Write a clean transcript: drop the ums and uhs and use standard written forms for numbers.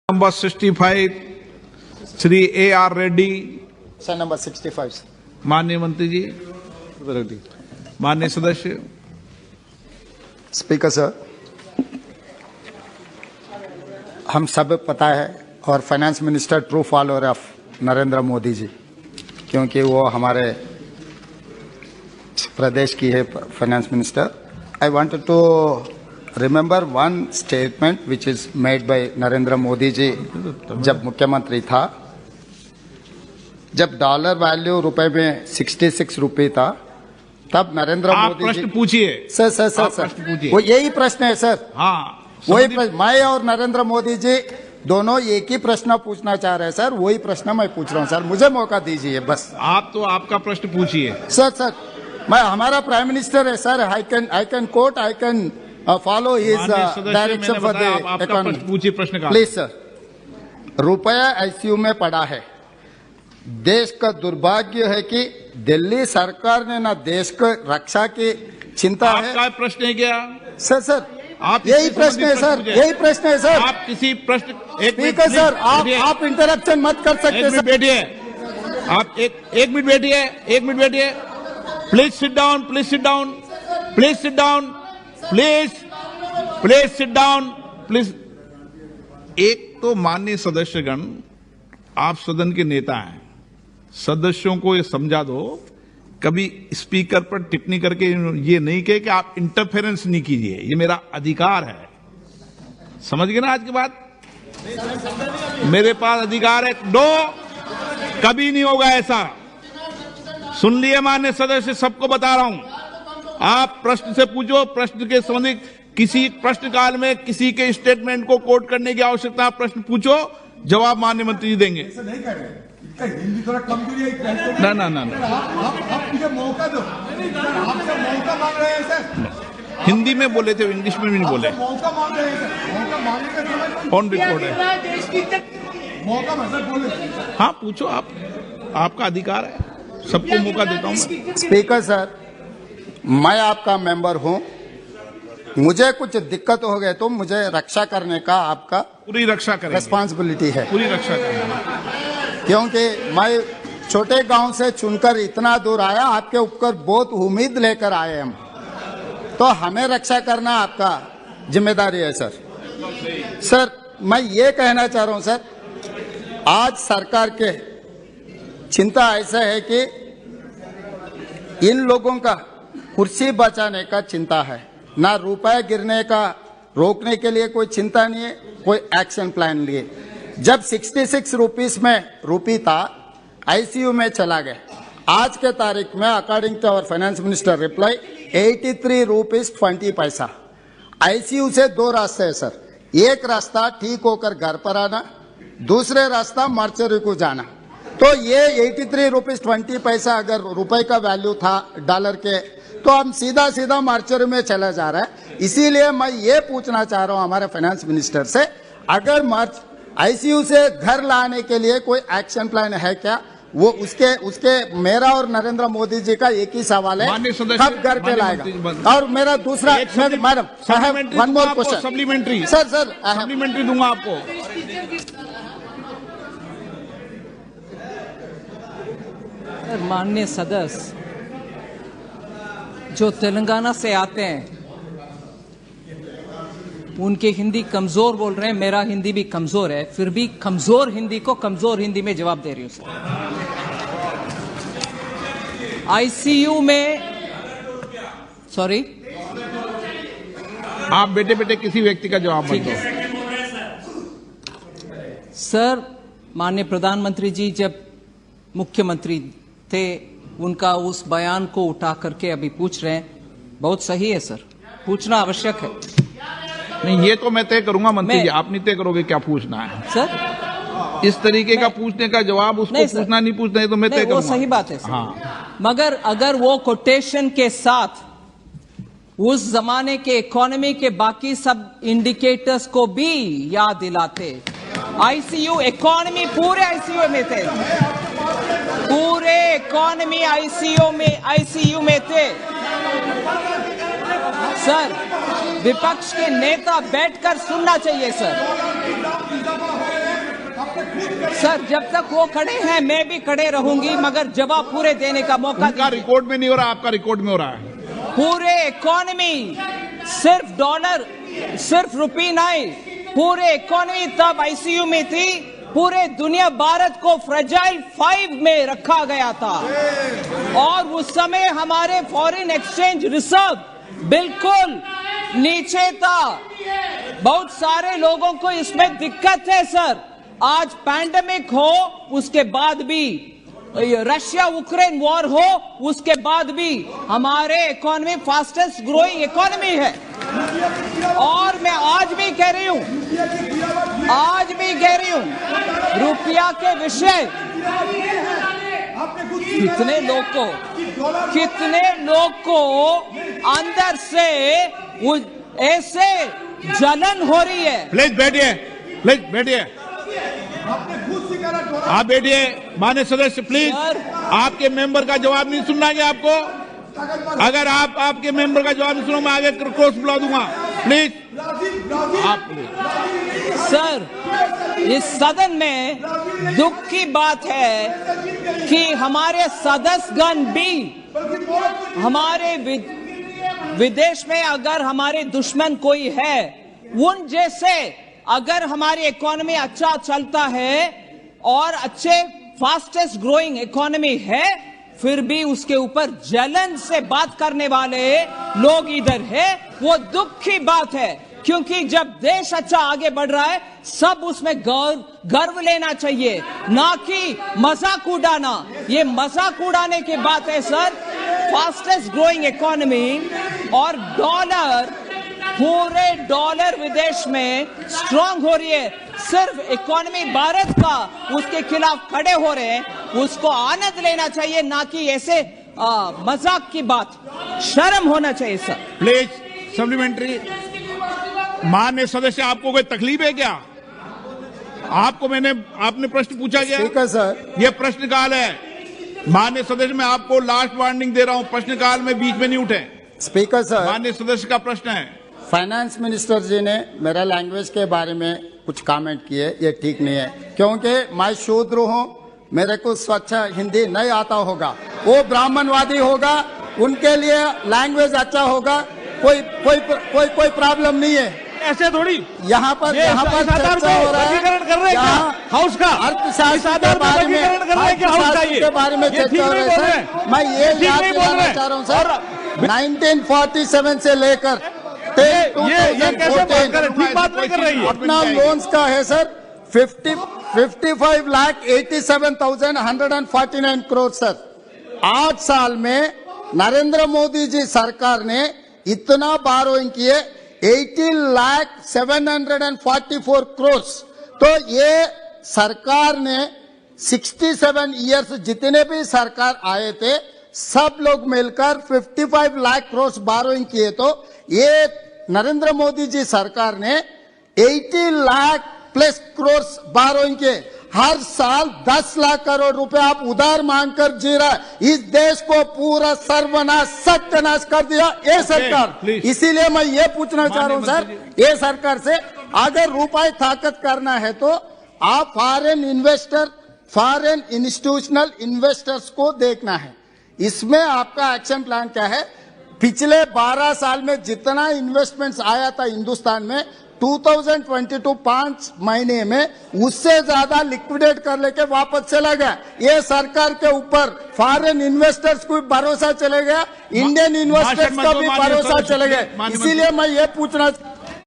Number 65 Shri A.R. Reddy. Sir number 65। माननीय मंत्री जी, माननीय सदस्य। स्पीकर सर, हम सब पता है और finance minister true follower of Narendra Modi ji, क्योंकि वो हमारे प्रदेश की है finance minister. I wanted to remember one statement which is made by Narendra Modi ji जब मुख्यमंत्री था, जब डॉलर वैल्यू रुपए में 66 रुपये था, तब नरेंद्र मोदी जी। प्रश्न पूछिए सर सर सर सर वो यही प्रश्न है सर। हाँ, वही प्रश्न मैं और नरेंद्र मोदी जी दोनों एक ही प्रश्न पूछना चाह रहे हैं सर। वही प्रश्न मैं पूछ रहा हूँ सर, मुझे मौका दीजिए बस। आप तो आपका प्रश्न पूछिए। सर मैं हमारा प्राइम मिनिस्टर है sir. I can coat, I can follow his direction for the economy. पूछिए प्रश्न का। Please sir. रुपया आईसीयू में पड़ा है। देश का दुर्भाग्य है कि दिल्ली सरकार ने ना देश को रक्षा की चिंता है। आपका प्रश्न है क्या सर आप यही प्रश्न है सर, यही प्रश्न है सर। आप किसी प्रश्न स्पीकर सर, आप इंटरप्शन मत कर सकते सर। बैठिए, आप एक मिनट बैठिए, एक मिनट बैठिए। Please sit down, please sit down, please sit down, please sit down, please. एक तो माननीय सदस्यगण, आप सदन के नेता हैं, सदस्यों को ये समझा दो, कभी स्पीकर पर टिप्पणी करके ये नहीं कहे कि आप इंटरफेरेंस नहीं कीजिए, ये मेरा अधिकार है। समझ गए ना आज की बात? मेरे पास अधिकार है। कभी नहीं होगा ऐसा। सुन लिए माननीय सदस्य, सबको बता रहा हूं। आप प्रश्न से पूछो, प्रश्न के संबंधित किसी प्रश्न काल में किसी के स्टेटमेंट को कोट करने की आवश्यकता, प्रश्न पूछो, जवाब माननीय मंत्री जी देंगे। हिंदी थोड़ा कमजोरी है। ना आप मुझे मौका दो। आपसे मौका मांग रहे हैं सर। हिंदी में बोले थे, इंग्लिश में भी नहीं बोले। मौका मांग रहे हैं सर। मौका मांगने का समय ऑन रिकॉर्ड है। मौका मतलब बोले। हाँ पूछो, आप, आपका अधिकार है, सबको मौका देता हूं मैं। स्पीकर सर, मैं आपका मेंबर हूं। मुझे कुछ दिक्कत हो गए तो मुझे रक्षा करने का आपका पूरी रक्षा करेंगे, रिस्पांसिबिलिटी है। पूरी रक्षा करेंगे। क्योंकि मैं छोटे गांव से चुनकर इतना दूर आया, आपके ऊपर बहुत उम्मीद लेकर आए हम, तो हमें रक्षा करना आपका जिम्मेदारी है सर। सर मैं ये कहना चाह रहा हूं सर, आज सरकार के चिंता ऐसा है कि इन लोगों का कुर्सी बचाने का चिंता है, ना रुपए गिरने का रोकने के लिए कोई चिंता नहीं है, कोई एक्शन प्लान नहीं है। जब 66 रुपीस में रूपी था, आईसीयू में चला गया। आज के तारीख में according to our finance minister reply 83 rupees 20 पैसा। आईसीयू से दो रास्ते हैं सर। एक रास्ता ठीक होकर घर पर आना, दूसरे रास्ता मार्चरी को जाना। तो ये 83 रुपीस 20 पैसा अगर रुपए का वैल्यू था डॉलर के, तो हम सीधा मार्चरी में चला जा रहा है। इसीलिए मैं ये पूछना चाह रहा हूं हमारे फाइनेंस मिनिस्टर से, अगर आईसीयू से घर लाने के लिए कोई एक्शन प्लान है क्या? वो उसके मेरा और नरेंद्र मोदी जी का एक ही सवाल है, कब घर पे लाएगा? और मेरा दूसरा, madam one more question, supplementary sir supplementary दूंगा आपको। माननीय सदस्य जो तेलंगाना से आते हैं, उनकी हिंदी कमजोर बोल रहे हैं, मेरा हिंदी भी कमजोर है, फिर भी कमजोर हिंदी को कमजोर हिंदी में जवाब दे रही हूं सर। आईसीयू में, सॉरी, आप बेटे किसी व्यक्ति का जवाब मत दो सर। माननीय प्रधानमंत्री जी जब मुख्यमंत्री थे, उनका उस बयान को उठा करके अभी पूछ रहे हैं, बहुत सही है सर, पूछना आवश्यक है। नहीं, ये तो मैं तय करूंगा मंत्री जी, आप नहीं तय करोगे क्या पूछना है सर। इस तरीके का पूछने का जवाब उसको पूछना नहीं पूछना है तो मैं तय करूंगा। वो सही बात है सर। हाँ, मगर अगर वो कोटेशन के साथ उस जमाने के इकोनॉमी के बाकी सब इंडिकेटर्स को भी याद दिलाते, आईसीयू इकोनॉमी पूरे आईसीयू में थे, पूरे इकोनॉमी आईसीयू में थे सर। विपक्ष के नेता बैठकर सुनना चाहिए सर। सर जब तक वो खड़े हैं मैं भी खड़े रहूंगी, मगर जवाब पूरे देने का मौका उनका दीजिए। रिकॉर्ड में नहीं हो रहा, आपका रिकॉर्ड में हो रहा है। पूरे इकोनॉमी सिर्फ डॉलर, सिर्फ रुपी नहीं, पूरे इकोनॉमी तब आईसीयू में थी। पूरे दुनिया भारत को फ्रेजाइल 5 में रखा गया था और उस समय हमारे फॉरेन एक्सचेंज रिजर्व बिल्कुल नीचे था। बहुत सारे लोगों को इसमें दिक्कत है सर। आज पैंडेमिक हो, उसके बाद भी रशिया यूक्रेन वॉर हो, उसके बाद भी हमारे इकोनॉमी फास्टेस्ट ग्रोइंग इकोनॉमी है। और मैं आज भी कह रही हूं, रुपया के विषय कितने लोग को अंदर से ऐसे जलन हो रही है। प्लीज बैठिए, आप बैठिए। माननीय सदस्य प्लीज, आपके मेंबर का जवाब नहीं सुनना है आपको। अगर आप आपके मेंबर का जवाब नहीं सुनो, मैं आगे क्रॉस बुला दूंगा। प्लीज आप सर, इस सदन में दुख की बात है कि हमारे सदस्यगण भी हमारे विदेश में अगर हमारे दुश्मन कोई है, उन जैसे अगर हमारी इकोनॉमी अच्छा चलता है और अच्छे फास्टेस्ट ग्रोइंग इकोनॉमी है, फिर भी उसके ऊपर जलन से बात करने वाले लोग इधर है, वो दुख की बात है। क्योंकि जब देश अच्छा आगे बढ़ रहा है, सब उसमें गर्व लेना चाहिए, ना कि मजाक उड़ाना। ये मजाक उड़ाने की बात है सर। फास्टेस्ट ग्रोइंग इकोनॉमी और डॉलर, पूरे डॉलर विदेश में स्ट्रांग हो रही है। सिर्फ इकोनॉमी भारत का उसके खिलाफ खड़े हो रहे हैं, उसको आनंद लेना चाहिए, ना कि ऐसे मजाक की बात। शर्म होना चाहिए सर। Please supplementary. माननीय सदस्य, आपको कोई तकलीफ है क्या? आपने प्रश्न पूछा क्या? ठीक है सर। ये प्रश्नकाल है। माननीय सदस्य, मैं आपको लास्ट वार्निंग दे रहा हूं, प्रश्नकाल में बीच में नहीं उठे। स्पीकर सर, माननीय सदस्य का प्रश्न है। फाइनेंस मिनिस्टर जी ने मेरा लैंग्वेज के बारे में कुछ कमेंट किए, ये ठीक नहीं है, क्योंकि मैं शूद्र हूँ, मेरे को स्वच्छ हिंदी नहीं आता होगा। वो ब्राह्मणवादी होगा, उनके लिए लैंग्वेज अच्छा होगा, कोई प्रॉब्लम नहीं है। ऐसे थोड़ी यहाँ पर चर्चा हो रहा है, यहाँ हाउस का अर्थशास्त्र के बारे में चर्चा हो रही है सर। मैं ये याद दिलाना चाह रहा हूँ सर, 1947 से लेकर ये कैसे बात कर रहे, ठीक बात नहीं कर रही है। अपना लोन्स का है सर 55,87,149 करोड़ सर। 8 साल में नरेंद्र मोदी जी सरकार ने इतना बारोइंग किए 18,744 करोड़। तो ये सरकार ने 67 इयर्स जितने भी सरकार आए थे, सब लोग मिलकर 55 लाख करोड़ बारोइंग किए। तो ये नरेंद्र मोदी जी सरकार ने 80 लाख प्लस करोड़ बारोइंग के हर साल 10 लाख करोड़ रुपए आप उधार मांगकर जी रहा है। इस देश को पूरा सर्वनाश सत्यानाश कर दिया ये सरकार। इसीलिए मैं ये पूछना चाह रहा हूं सर, ये सरकार से अगर रुपए ताकत करना है तो आप foreign investor, foreign institutional investors को देखना है। इसमें आपका एक्शन प्लान क्या है? पिछले 12 साल में जितना इन्वेस्टमेंट्स आया था हिंदुस्तान में, 2022 5 महीने में उससे ज्यादा लिक्विडेट कर लेके वापस चला गया। ये सरकार के ऊपर फॉरेन इन्वेस्टर्स को भरोसा चले गया, इंडियन इन्वेस्टर्स का भी भरोसा चले गया। इसीलिए मैं ये पूछना